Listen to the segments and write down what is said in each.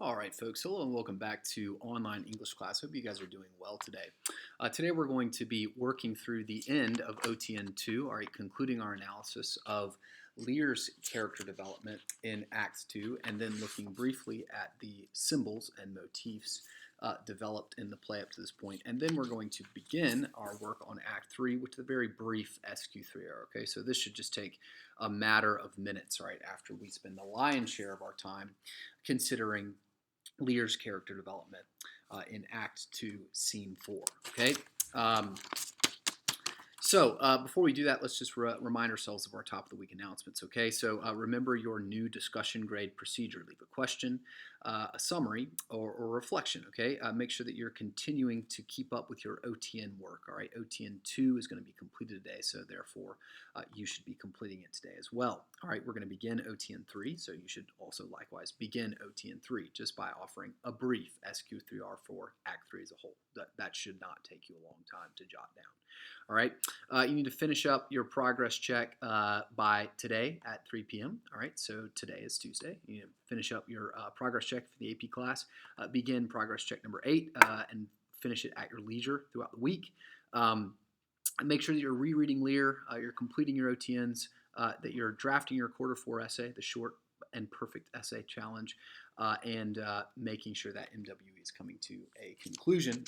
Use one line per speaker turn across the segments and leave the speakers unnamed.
All right, folks. Hello and welcome back to online English class. Hope you guys are doing well today. Today we're going to be working through the end of OTN 2, all right, concluding our analysis of Lear's character development in Act 2, and then looking briefly at the symbols and motifs developed in the play up to this point. And then we're going to begin our work on Act 3 with a very brief SQ3R, okay? So this should just take a matter of minutes, right, after we spend the lion's share of our time considering Lear's character development in Act 2, Scene 4. Okay. Before we do that, let's just remind ourselves of our top of the week announcements. Okay. So remember your new discussion grade procedure. Leave a question, a summary, or reflection. Okay. Make sure that you're continuing to keep up with your OTN work. All right. OTN 2 is going to be completed today, so therefore you should be completing it today as well. All right. We're going to begin OTN 3, so you should also likewise begin OTN 3 just by offering a brief SQ3R for Act 3 as a whole. That should not take you a long time to jot down. All right, you need to finish up your progress check by today at 3 p.m. All right, so today is Tuesday. You need to finish up your progress check for the AP class. Begin progress check number 8 and finish it at your leisure throughout the week. Make sure that you're rereading Lear, you're completing your OTNs, that you're drafting your quarter 4 essay, the short and perfect essay challenge, and making sure that MWE is coming to a conclusion,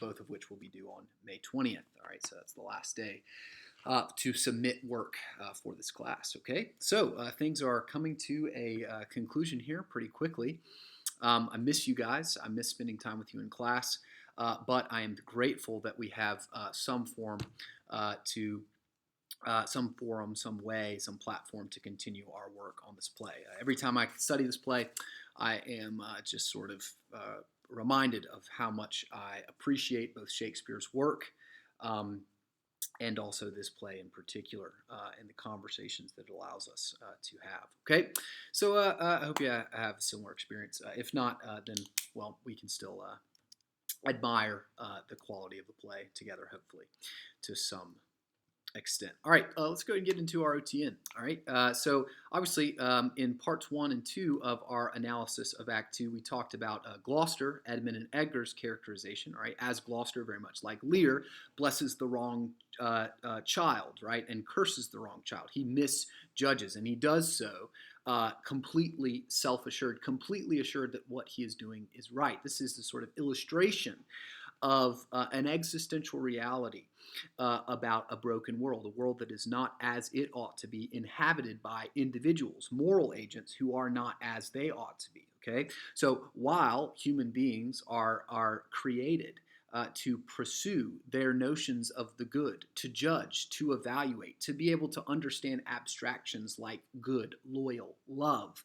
both of which will be due on May 20th. All right, so that's the last day to submit work for this class. Okay, so things are coming to a conclusion here pretty quickly. I miss you guys. I miss spending time with you in class, but I am grateful that we have some forum, some way, some platform to continue our work on this play. Every time I study this play, I am just sort of reminded of how much I appreciate both Shakespeare's work and also this play in particular and the conversations that it allows us to have. Okay, so I hope you have a similar experience. If not, then, well, we can still admire the quality of the play together, hopefully, to some extent. All right, let's go ahead and get into our OTN. All right, so obviously in parts 1 and 2 of our analysis of Act 2, we talked about Gloucester, Edmund, and Edgar's characterization. All right, as Gloucester, very much like Lear, blesses the wrong child, right, and curses the wrong child. He misjudges, and he does so completely self-assured, completely assured that what he is doing is right. This is the sort of illustration of an existential reality about a broken world, a world that is not as it ought to be, inhabited by individuals, moral agents who are not as they ought to be. Okay, so while human beings are created to pursue their notions of the good, to judge, to evaluate, to be able to understand abstractions like good, loyal, love,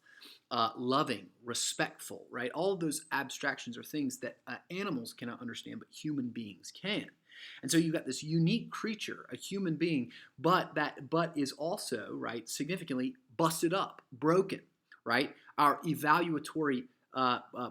loving, respectful, right? All of those abstractions are things that animals cannot understand, but human beings can. And so you've got this unique creature, a human being, but is also, right, significantly busted up, broken, right? Our evaluatory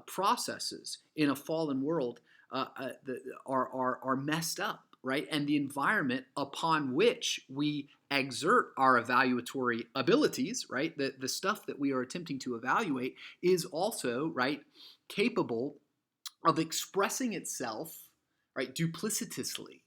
processes in a fallen world are messed up, right? And the environment upon which we exert our evaluatory abilities, right? The stuff that we are attempting to evaluate is also, right, capable of expressing itself, right, duplicitously.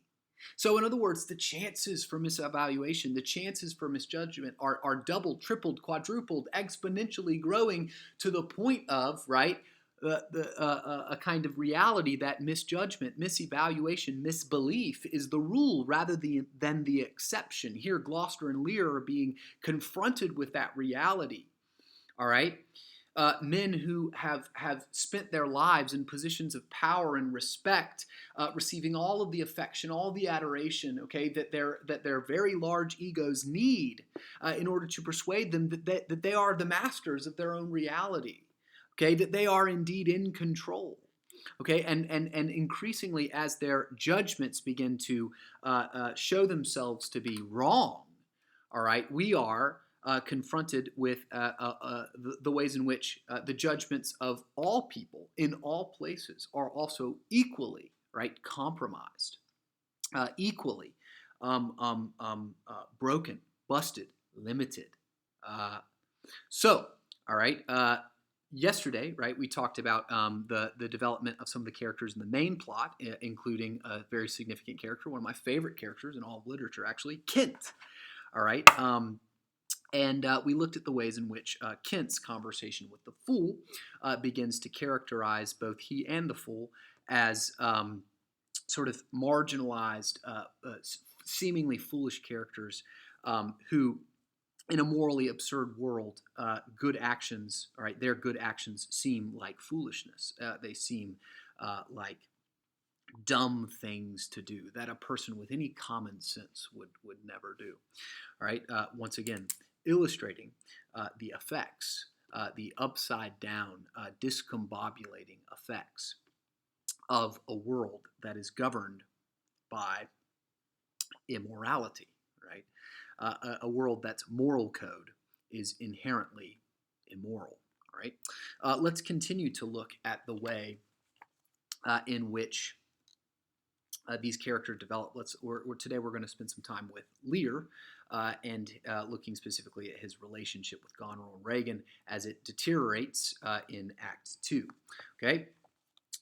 So in other words, the chances for misevaluation, the chances for misjudgment are doubled, tripled, quadrupled, exponentially growing to the point of, right, a kind of reality that misjudgment, misevaluation, misbelief is the rule rather than the exception. Here, Gloucester and Lear are being confronted with that reality. All right? Men who have spent their lives in positions of power and respect, receiving all of the affection, all the adoration, okay, that their very large egos need in order to persuade them that they are the masters of their own reality. Okay, that they are indeed in control. Okay, and increasingly as their judgments begin to show themselves to be wrong, all right, we are confronted with the ways in which the judgments of all people in all places are also equally, right, compromised, equally broken, busted, limited. All right. yesterday, right, we talked about the development of some of the characters in the main plot, including a very significant character, one of my favorite characters in all of literature, actually, Kent. All right. And we looked at the ways in which Kent's conversation with the fool begins to characterize both he and the fool as sort of marginalized, seemingly foolish characters who, in a morally absurd world, good actions, all right, their good actions seem like foolishness. They seem like dumb things to do that a person with any common sense would never do. All right, once again, illustrating the effects, the upside down, discombobulating effects of a world that is governed by immorality, right? A world that's moral code is inherently immoral, all right? Let's continue to look at the way in which these characters develop. Today we're going to spend some time with Lear and looking specifically at his relationship with Goneril and Regan as it deteriorates in Act 2. Okay,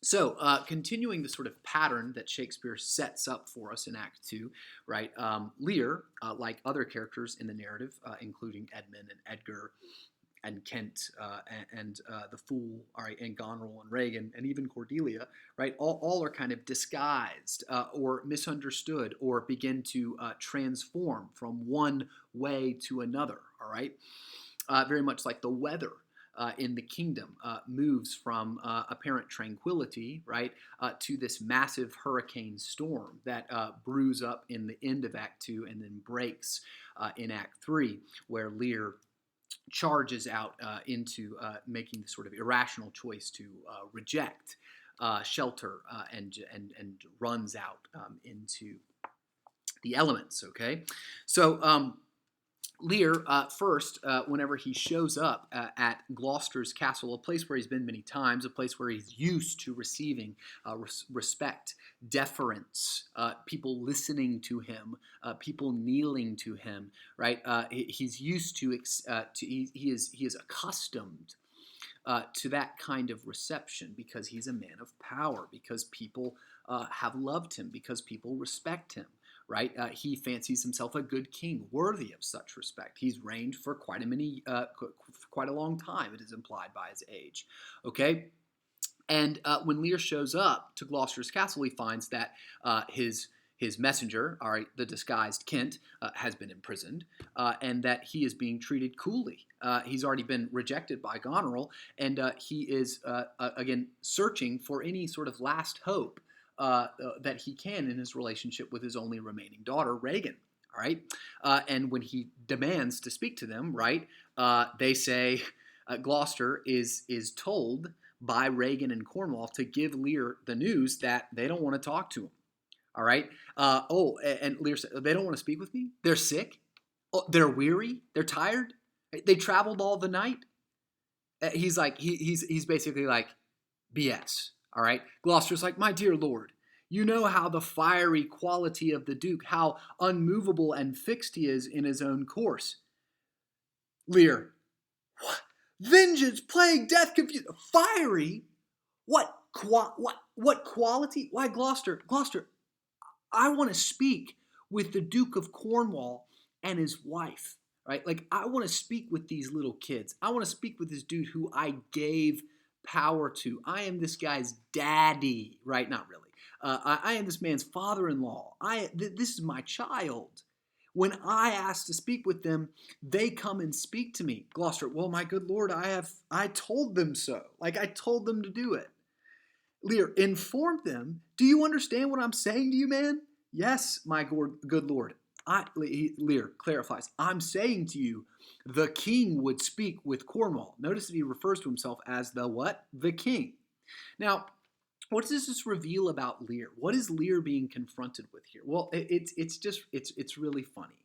so continuing the sort of pattern that Shakespeare sets up for us in Act 2, right? Lear, like other characters in the narrative, including Edmund and Edgar and Kent and the Fool, all right, and Goneril and Regan, and even Cordelia, right? All are kind of disguised or misunderstood or begin to transform from one way to another, all right? Very much like the weather in the kingdom moves from apparent tranquility, right, to this massive hurricane storm that brews up in the end of Act 2 and then breaks in Act 3, where Lear charges out into making the sort of irrational choice to reject shelter and runs out into the elements. Okay, so Lear first, whenever he shows up at Gloucester's castle, a place where he's been many times, a place where he's used to receiving respect, deference, people listening to him, people kneeling to him, right? He's used to, he is accustomed to that kind of reception because he's a man of power, because people have loved him, because people respect him. Right, he fancies himself a good king, worthy of such respect. He's reigned for quite a long time. It is implied by his age. Okay, and when Lear shows up to Gloucester's castle, he finds that his messenger, all right, the disguised Kent, has been imprisoned, and that he is being treated coolly. He's already been rejected by Goneril, and he is again searching for any sort of last hope that he can in his relationship with his only remaining daughter, Regan. All right, and when he demands to speak to them, right, they say Gloucester is told by Regan and Cornwall to give Lear the news that they don't want to talk to him. All right. And Lear said, they don't want to speak with me. They're sick. Oh, they're weary. They're tired. They traveled all the night. He's like, he's basically like, BS. All right. Gloucester's like, my dear lord, you know how the fiery quality of the Duke, how unmovable and fixed he is in his own course. Lear, what? Vengeance, plague, death, confusion, fiery? What quality? Why, Gloucester, I want to speak with the Duke of Cornwall and his wife, right? Like, I want to speak with these little kids. I want to speak with this dude who I gave power to. I am this guy's daddy, right? Not really. I am this man's father-in-law. This is my child. When I ask to speak with them, they come and speak to me. Gloucester, well, my good lord, I told them so. Like, I told them to do it. Lear, inform them. Do you understand what I'm saying to you, man? Yes, my good lord. Lear clarifies, I'm saying to you, the king would speak with Cornwall. Notice that he refers to himself as the what? The king. Now, what does this reveal about Lear? What is Lear being confronted with here? Well, it's really funny,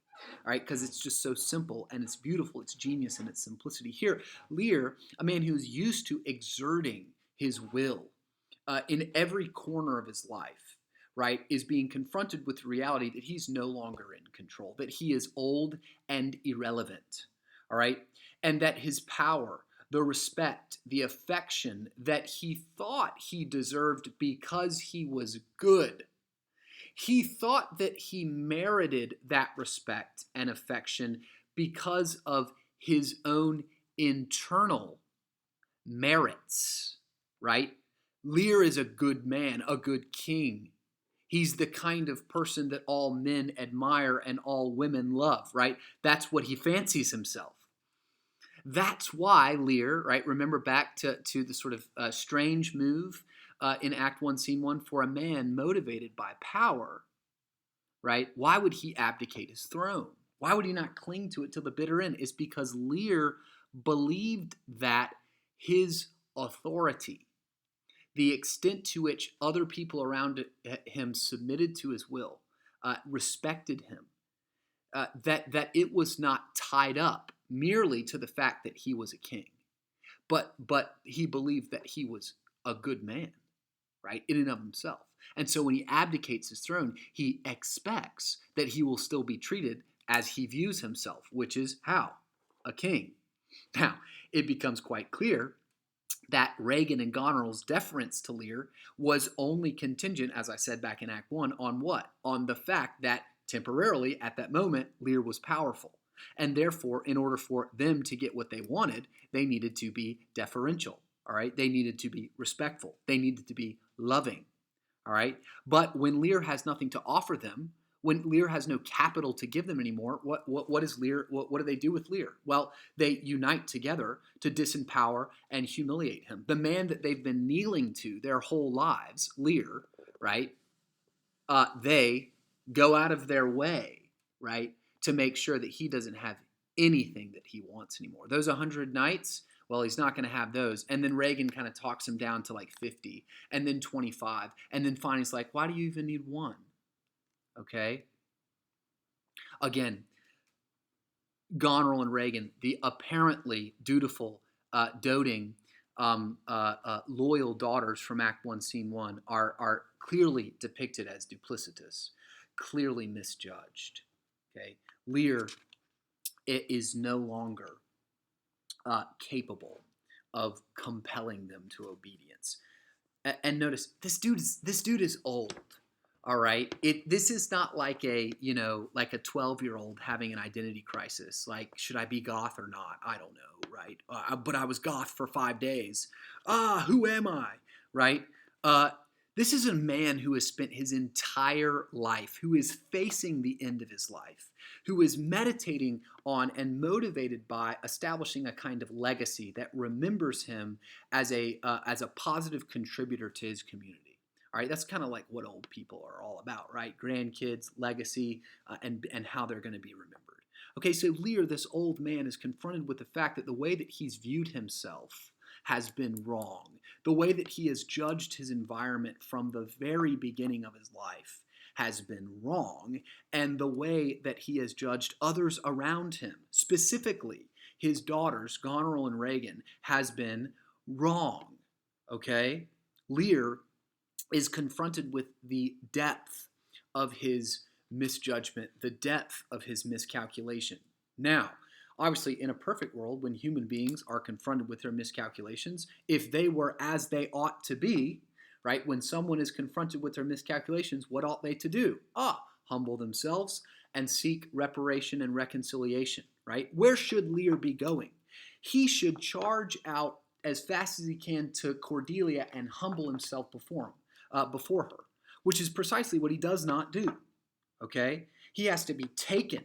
all right, because it's just so simple and it's beautiful. It's genius in its simplicity. Here, Lear, a man who's used to exerting his will in every corner of his life, right, is being confronted with the reality that he's no longer in control, that he is old and irrelevant, all right, and that his power the respect, the affection that he thought he deserved because he was good. He thought that he merited that respect and affection because of his own internal merits, right? Lear is a good man, a good king. He's the kind of person that all men admire and all women love, right? That's what he fancies himself. That's why Lear, right? Remember back to the sort of strange move in Act 1, Scene 1, for a man motivated by power, right? Why would he abdicate his throne? Why would he not cling to it till the bitter end? It's because Lear believed that his authority, the extent to which other people around him submitted to his will, respected him, that it was not tied up merely to the fact that he was a king, but he believed that he was a good man, right, in and of himself. And so when he abdicates his throne, he expects that he will still be treated as he views himself, which is how? A king. Now, it becomes quite clear that Regan and Goneril's deference to Lear was only contingent, as I said back in Act 1, on what? On the fact that temporarily, at that moment, Lear was powerful. And therefore, in order for them to get what they wanted, they needed to be deferential, all right? They needed to be respectful. They needed to be loving, all right? But when Lear has nothing to offer them, when Lear has no capital to give them anymore, what is Lear? What do they do with Lear? Well, they unite together to disempower and humiliate him. The man that they've been kneeling to their whole lives, Lear, right? They go out of their way, right, to make sure that he doesn't have anything that he wants anymore. Those 100 knights, well, he's not going to have those. And then Regan kind of talks him down to like 50, and then 25, and then finally he's like, why do you even need one? Okay? Again, Goneril and Regan, the apparently dutiful, doting, loyal daughters from Act 1, Scene 1 are clearly depicted as duplicitous, clearly misjudged. Okay? Lear is no longer capable of compelling them to obedience. And notice, this dude is old. All right. This is not like a 12-year-old having an identity crisis. Like, should I be goth or not? I don't know. Right. But I was goth for 5 days. Who am I? Right. This is a man who has spent his entire life, who is facing the end of his life, who is meditating on and motivated by establishing a kind of legacy that remembers him as a positive contributor to his community. All right, that's kind of like what old people are all about, right? Grandkids, legacy, and how they're going to be remembered. Okay, so Lear, this old man, is confronted with the fact that the way that he's viewed himself has been wrong. The way that he has judged his environment from the very beginning of his life has been wrong, and the way that he has judged others around him, specifically his daughters, Goneril and Regan, has been wrong. Okay? Lear is confronted with the depth of his misjudgment, the depth of his miscalculation. Now, obviously, in a perfect world, when human beings are confronted with their miscalculations, if they were as they ought to be, right, when someone is confronted with their miscalculations, what ought they to do? Humble themselves and seek reparation and reconciliation, right? Where should Lear be going? He should charge out as fast as he can to Cordelia and humble himself before her, which is precisely what he does not do, okay? He has to be taken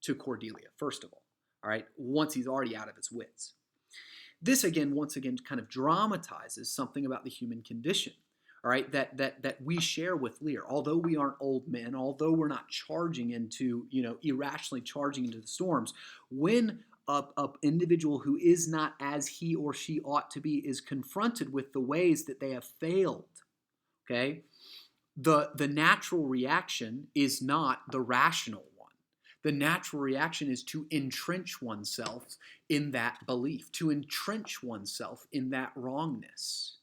to Cordelia, first of all right, once he's already out of his wits. This, once again, kind of dramatizes something about the human condition, all right, that we share with Lear. Although we aren't old men, although we're not charging into, irrationally charging into the storms, when an individual who is not as he or she ought to be is confronted with the ways that they have failed, okay, the natural reaction is not the rational one. The natural reaction is to entrench oneself in that belief, to entrench oneself in that wrongness.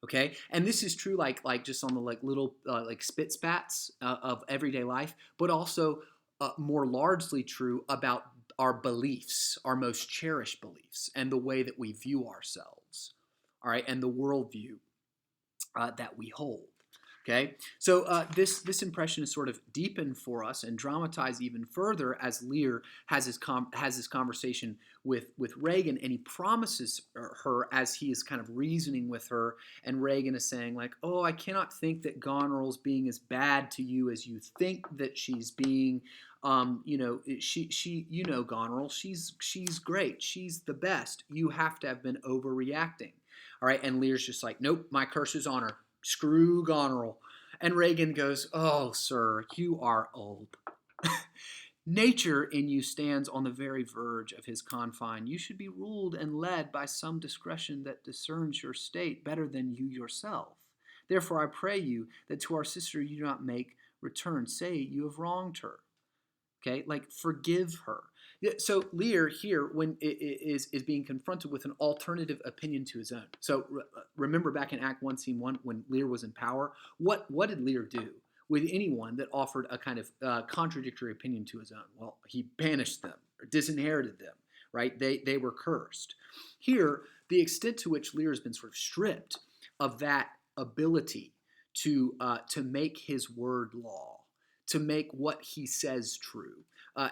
Okay, and this is true, like just on the little spit spats of everyday life, but also more largely true about our beliefs, our most cherished beliefs, and the way that we view ourselves, all right, and the worldview that we hold. Okay, so this impression is sort of deepened for us and dramatized even further as Lear has this conversation with Reagan, and he promises her as he is kind of reasoning with her, and Reagan is saying like, "Oh, I cannot think that Goneril's being as bad to you as you think that she's being. She Goneril, she's great, she's the best. You have to have been overreacting." All right, and Lear's just like, "Nope, my curse is on her. Screw Goneril." And Reagan goes, "Oh, sir, you are old. Nature in you stands on the very verge of his confine. You should be ruled and led by some discretion that discerns your state better than you yourself. Therefore, I pray you that to our sister you do not make return. Say you have wronged her." Okay, like forgive her. Yeah, so Lear here, when is being confronted with an alternative opinion to his own. So remember back in Act 1, Scene 1, when Lear was in power, what did Lear do with anyone that offered a kind of contradictory opinion to his own? Well, he banished them or disinherited them, right? They were cursed. Here, the extent to which Lear has been sort of stripped of that ability to make his word law, to make what he says true,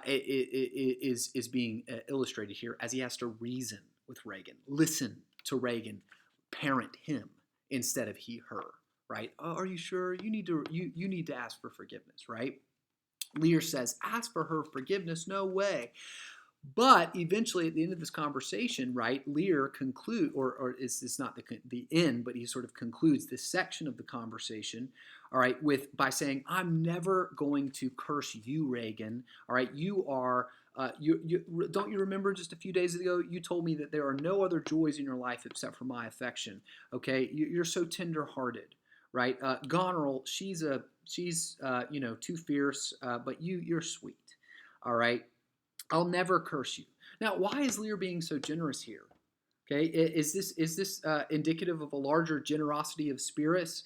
is being illustrated here as he has to reason with Reagan, listen to Reagan, parent him instead of he her. Right? "Oh, are you sure? You need to ask for forgiveness." Right? Lear says, "Ask for her forgiveness? No way." But eventually, at the end of this conversation, right, Lear conclude, or is not the end, but he sort of concludes this section of the conversation, all right, by saying, "I'm never going to curse you, Reagan. All right, you are. Don't you remember just a few days ago you told me that there are no other joys in your life except for my affection? Okay, you're so tender-hearted, right? Goneril, she's too fierce, but you're sweet, all right. I'll never curse you." Now, why is Lear being so generous here? Okay, is this indicative of a larger generosity of spirit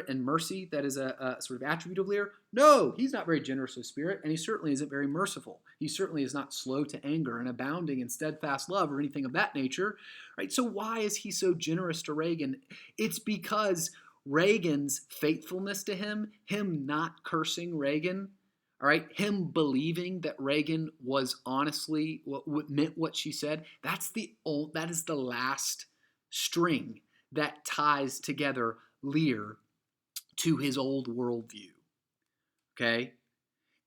and mercy that is a sort of attribute of Lear? No, he's not very generous of spirit, and he certainly isn't very merciful. He certainly is not slow to anger and abounding in steadfast love or anything of that nature. Right? So why is he so generous to Reagan? It's because Reagan's faithfulness to him not cursing Reagan, all right, him believing that Reagan was honestly what meant what she said. That is the last string that ties together Lear to his old worldview. Okay,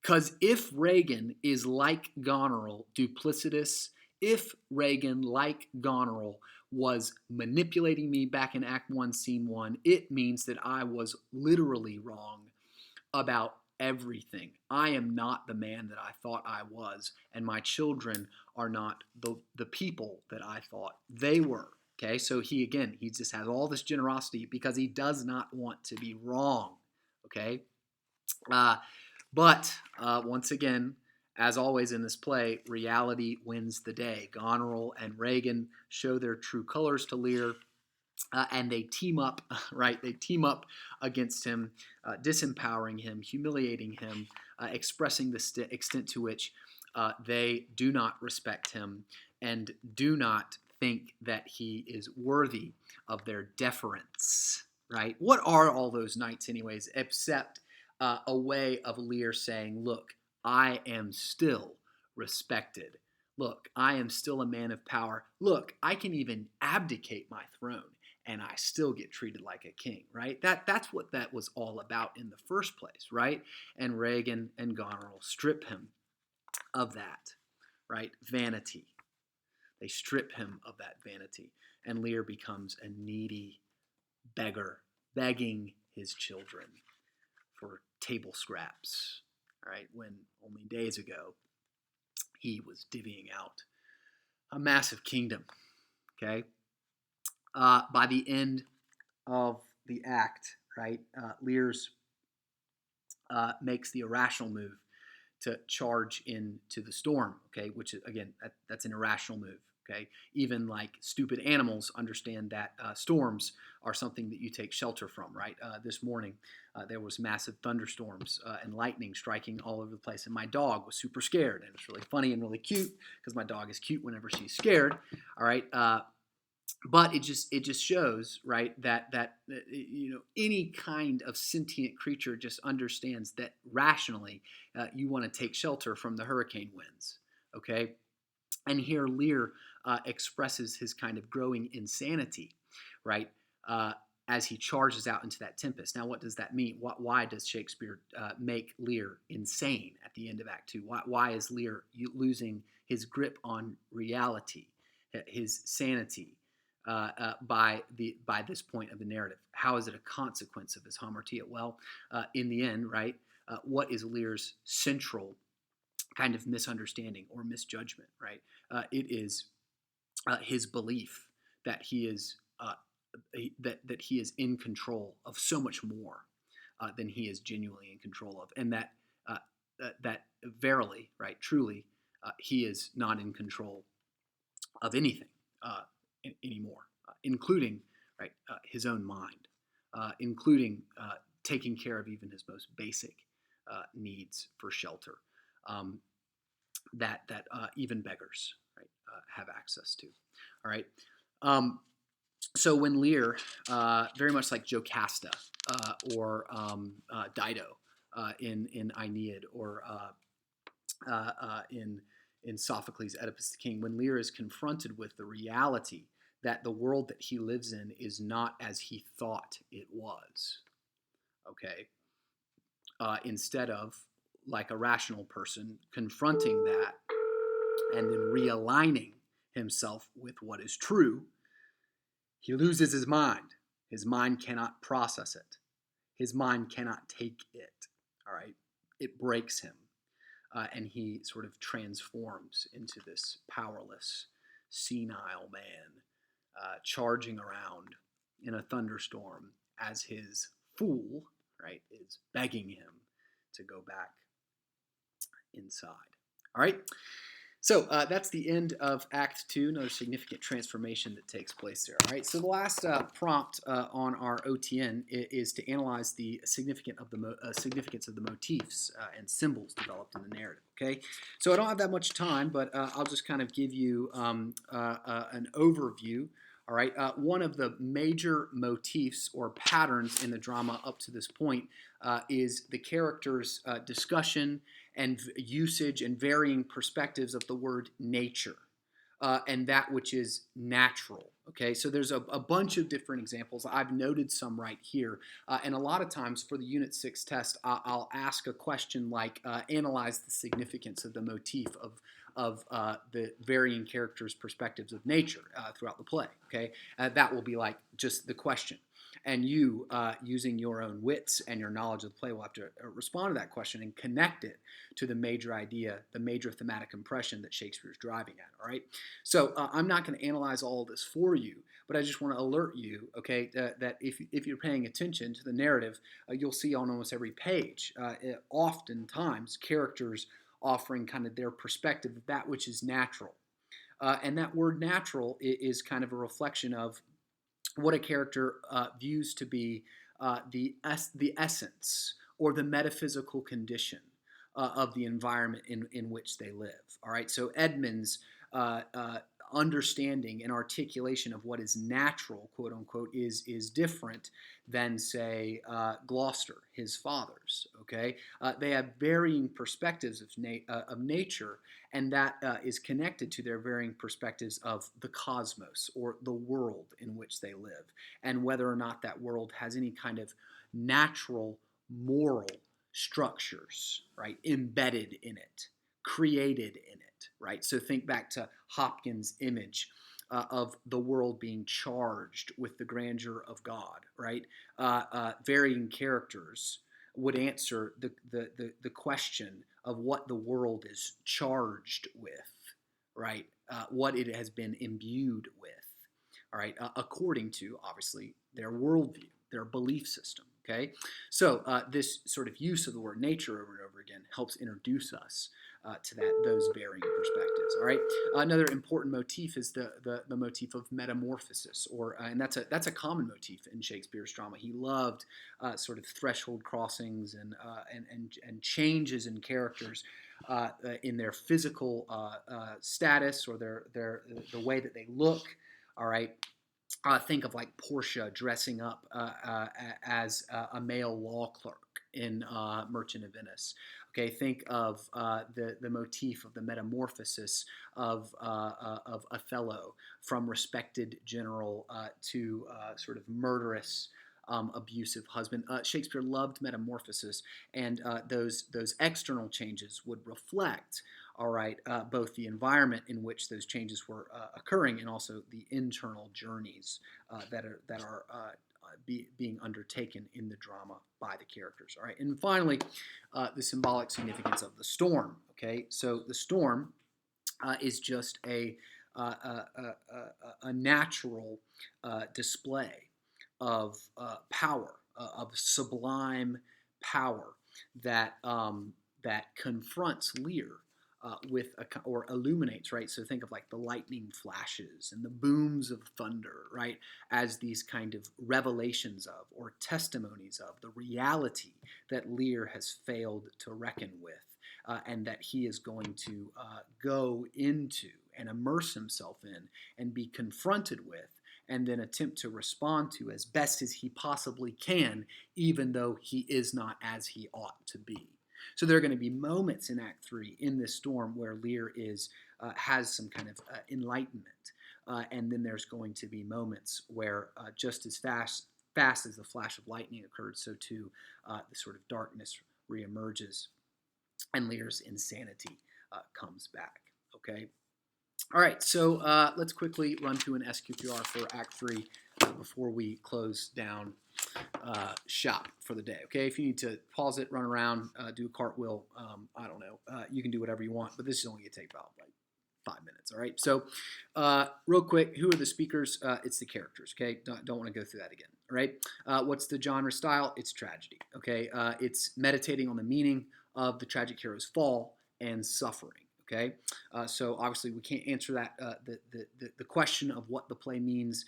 because if Reagan is like Goneril, duplicitous, if Reagan, like Goneril, was manipulating me back in Act 1, Scene 1, it means that I was literally wrong about everything. I am not the man that I thought I was, and my children are not the people that I thought they were. Okay, so he just has all this generosity because he does not want to be wrong. Okay, but once again, as always in this play, reality wins the day. Goneril and Reagan show their true colors to Lear. And they team up, right? They team up against him, disempowering him, humiliating him, expressing the extent to which they do not respect him and do not think that he is worthy of their deference, right? What are all those knights, anyways, except a way of Lear saying, "Look, I am still respected. Look, I am still a man of power. Look, I can even abdicate my throne, and I still get treated like a king," right? That's what that was all about in the first place, right? And Reagan and Goneril strip him of that, right? Vanity. They strip him of that vanity, and Lear becomes a needy beggar, begging his children for table scraps, right? When only days ago he was divvying out a massive kingdom, okay? By the end of the act, right, Lear's makes the irrational move to charge into the storm, okay, which is, again, that's an irrational move, Okay, even like stupid animals understand that storms are something that you take shelter from, right? This morning, there was massive thunderstorms and lightning striking all over the place, and my dog was super scared, and it's really funny and really cute because my dog is cute whenever she's scared. All right, but it just shows, right, that any kind of sentient creature just understands that rationally you want to take shelter from the hurricane winds. Okay, and here Lear expresses his kind of growing insanity, right, uh, as he charges out into that tempest. Now, what does that mean? Why does Shakespeare make Lear insane at the end of Act Two? Why is Lear losing his grip on reality, his sanity, by this point of the narrative? How is it a consequence of his hamartia? Well, in the end, right, what is Lear's central kind of misunderstanding or misjudgment, right? It is his belief that he is that he is in control of so much more than he is genuinely in control of, and that verily, right, truly, he is not in control of anything anymore, including, right, his own mind, including taking care of even his most basic needs for shelter. That even beggars, right, have access to. All right. So when Lear, very much like Jocasta or Dido in Aeneid, or in Sophocles' Oedipus the King, when Lear is confronted with the reality that the world that he lives in is not as he thought it was, okay, instead of, like a rational person, confronting that and then realigning himself with what is true, he loses his mind. His mind cannot process it. His mind cannot take it. All right? It breaks him. And he sort of transforms into this powerless, senile man, charging around in a thunderstorm as his fool, right, is begging him to go back inside. All right? So that's the end of Act 2, another significant transformation that takes place there. All right, so the last prompt on our OTN is to analyze the significance of the motifs and symbols developed in the narrative. Okay, so I don't have that much time, but I'll just kind of give you an overview. All right, one of the major motifs or patterns in the drama up to this point is the characters' discussion and usage and varying perspectives of the word nature and that which is natural. Okay, so there's a bunch of different examples. I've noted some right here. And a lot of times for the Unit 6 test, I'll ask a question like, analyze the significance of the motif of the varying characters' perspectives of nature throughout the play. Okay, that will be like just the question. And you, using your own wits and your knowledge of the play, will have to respond to that question and connect it to the major idea, the major thematic impression that Shakespeare's driving at. All right. So I'm not going to analyze all of this for you, but I just want to alert you, okay, that if you're paying attention to the narrative, you'll see on almost every page, oftentimes characters offering kind of their perspective of that which is natural. And that word natural is kind of a reflection of what a character views to be the essence or the metaphysical condition of the environment in which they live. All right, so Edmund's understanding and articulation of what is natural, quote unquote, is different than, say, Gloucester, his father's. Okay, they have varying perspectives of nature, and that is connected to their varying perspectives of the cosmos or the world in which they live, and whether or not that world has any kind of natural moral structures, right, embedded in it, created in it, right? So think back to Hopkins' image of the world being charged with the grandeur of God, right? Varying characters would answer the question of what the world is charged with, right? What it has been imbued with, all right? According to, obviously, their worldview, their belief system. Okay, so this sort of use of the word nature over and over again helps introduce us to those varying perspectives. All right, another important motif is the motif of metamorphosis, and that's a common motif in Shakespeare's drama. He loved sort of threshold crossings and changes in characters in their physical status or the way that they look. All right, think of like Portia dressing up as a male law clerk in Merchant of Venice. Okay, think of the motif of the metamorphosis of Othello from respected general to sort of murderous. Abusive husband. Shakespeare loved metamorphosis, and those external changes would reflect, all right, both the environment in which those changes were occurring and also the internal journeys that are being undertaken in the drama by the characters. All right, and finally, the symbolic significance of the storm. Okay, so the storm is just a natural display of power, of sublime power that confronts Lear or illuminates, right? So think of like the lightning flashes and the booms of thunder, right, as these kind of revelations of or testimonies of the reality that Lear has failed to reckon with, and that he is going to go into and immerse himself in and be confronted with, and then attempt to respond to as best as he possibly can, even though he is not as he ought to be. So there are going to be moments in Act 3 in this storm where Lear has some kind of enlightenment. And then there's going to be moments where just as fast as the flash of lightning occurred, so too the sort of darkness reemerges and Lear's insanity comes back. Okay? All right, so let's quickly run through an SQPR for Act 3 before we close down shop for the day. Okay, if you need to pause it, run around, do a cartwheel, I don't know, you can do whatever you want, but this is only going to take about like 5 minutes. All right, so real quick, who are the speakers? It's the characters. Okay, don't want to go through that again. All right, what's the genre style? It's tragedy. Okay, it's meditating on the meaning of the tragic hero's fall and suffering. Okay, so obviously we can't answer that the question of what the play means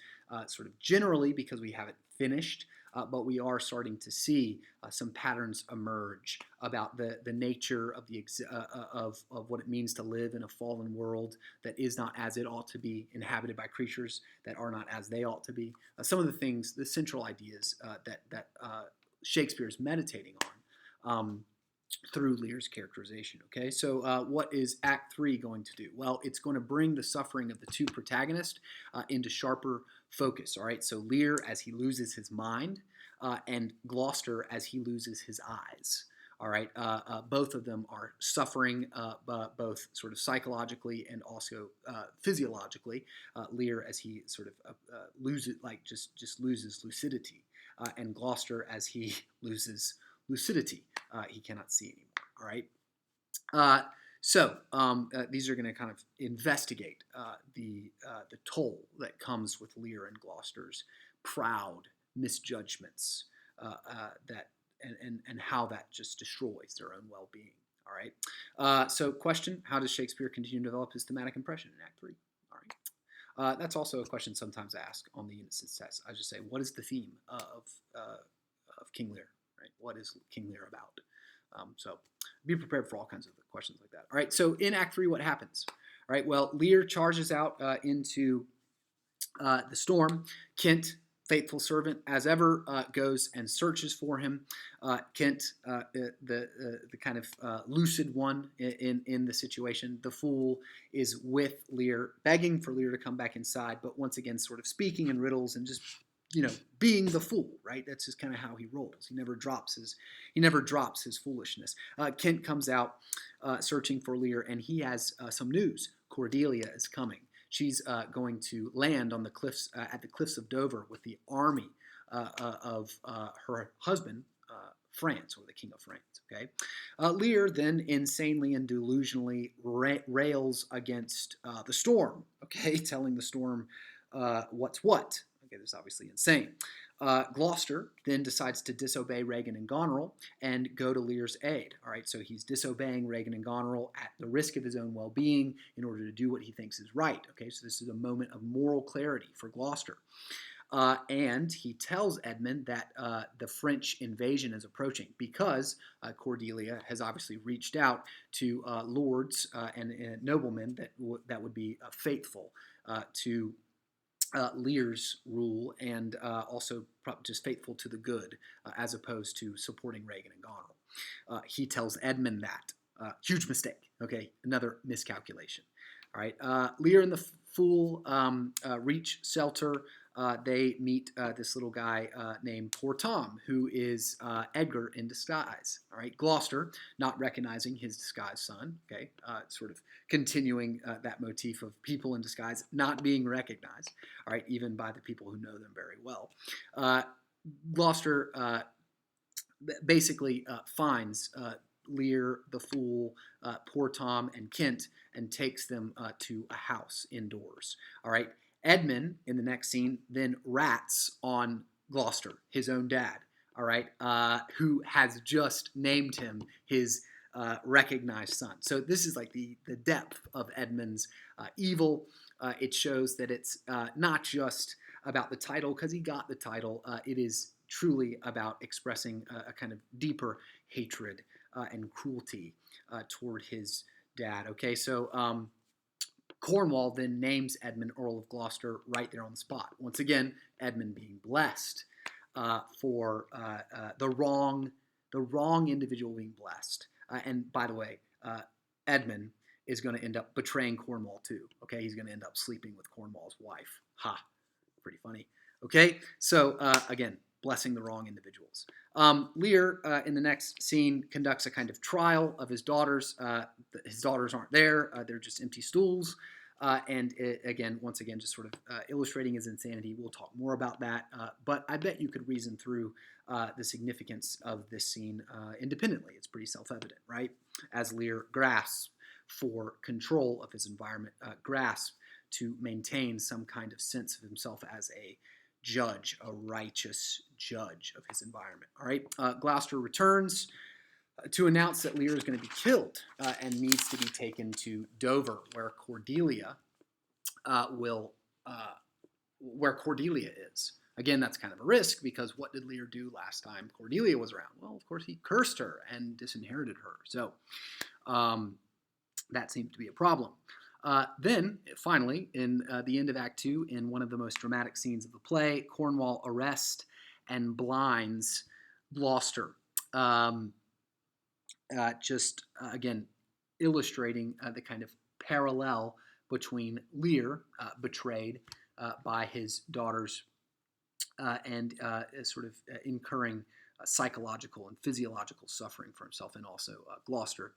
sort of generally because we haven't finished, but we are starting to see some patterns emerge about the nature of of what it means to live in a fallen world that is not as it ought to be, inhabited by creatures that are not as they ought to be. Some of the things, the central ideas that Shakespeare is meditating on. Through Lear's characterization. Okay, so what is Act 3 going to do? Well, it's going to bring the suffering of the two protagonists into sharper focus. All right, so Lear as he loses his mind, and Gloucester as he loses his eyes. All right, both of them are suffering, both sort of psychologically and also physiologically. Lear as he sort of loses, like just loses lucidity, and Gloucester as he loses lucidity. He cannot see anymore. All right. So these are going to kind of investigate the toll that comes with Lear and Gloucester's proud misjudgments that and how that just destroys their own well-being. All right. So question: how does Shakespeare continue to develop his thematic impression in Act 3? All right. That's also a question sometimes asked on the Innocence test. I just say, what is the theme of King Lear? Right? What is King Lear about? So be prepared for all kinds of questions like that. All right, so in Act 3, what happens? All right, well, Lear charges out into the storm. Kent, faithful servant as ever, goes and searches for him. Kent, the kind of lucid one in the situation, the fool, is with Lear, begging for Lear to come back inside, but once again sort of speaking in riddles and just being the fool, right? That's just kind of how he rolls. He never drops his foolishness. Kent comes out searching for Lear, and he has some news. Cordelia is coming. She's going to land on the cliffs at the cliffs of Dover with the army of her husband, France, or the King of France. Okay, Lear then insanely and delusionally rails against the storm. Okay, telling the storm what's what. Okay, this is obviously insane. Gloucester then decides to disobey Regan and Goneril and go to Lear's aid. All right, so he's disobeying Regan and Goneril at the risk of his own well-being in order to do what he thinks is right. Okay, so this is a moment of moral clarity for Gloucester. And he tells Edmund that the French invasion is approaching because Cordelia has obviously reached out to lords and noblemen that would be faithful to Lear's rule and also just faithful to the good as opposed to supporting Regan and Goneril. He tells Edmund that. Huge mistake. Okay, another miscalculation. All right, Lear and the fool reach Selter. They meet this little guy named Poor Tom, who is Edgar in disguise. All right, Gloucester, not recognizing his disguised son. Okay, sort of continuing that motif of people in disguise not being recognized. All right, even by the people who know them very well. Gloucester basically finds Lear, the fool, Poor Tom, and Kent, and takes them to a house indoors. All right. Edmund, in the next scene, then rats on Gloucester, his own dad, all right, who has just named him his recognized son. So this is like the depth of Edmund's evil. It shows that it's not just about the title, because he got the title. It is truly about expressing a kind of deeper hatred and cruelty toward his dad. Okay, so Cornwall then names Edmund Earl of Gloucester right there on the spot. Once again, Edmund being blessed for the wrong individual being blessed. And by the way, Edmund is going to end up betraying Cornwall too. Okay, he's going to end up sleeping with Cornwall's wife. Ha, pretty funny. Okay, so again, blessing the wrong individuals. Lear, in the next scene, conducts a kind of trial of his daughters. His daughters aren't there. They're just empty stools. And once again, just sort of illustrating his insanity. We'll talk more about that. But I bet you could reason through the significance of this scene independently. It's pretty self-evident, right? As Lear grasps for control of his environment, grasps to maintain some kind of sense of himself as a judge, a righteous judge of his environment. All right, Gloucester returns to announce that Lear is going to be killed and needs to be taken to Dover, where Cordelia is. Again, that's kind of a risk because what did Lear do last time Cordelia was around? Well, of course, he cursed her and disinherited her. So that seemed to be a problem. Then, finally, in the end of Act 2, in one of the most dramatic scenes of the play, Cornwall arrests and blinds Gloucester. Again, illustrating the kind of parallel between Lear, betrayed by his daughters, and sort of incurring psychological and physiological suffering for himself, and also Gloucester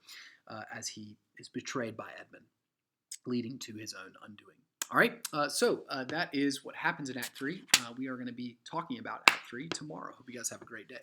as he is betrayed by Edmund, leading to his own undoing. All right, so that is what happens in Act 3. We are going to be talking about Act 3 tomorrow. Hope you guys have a great day.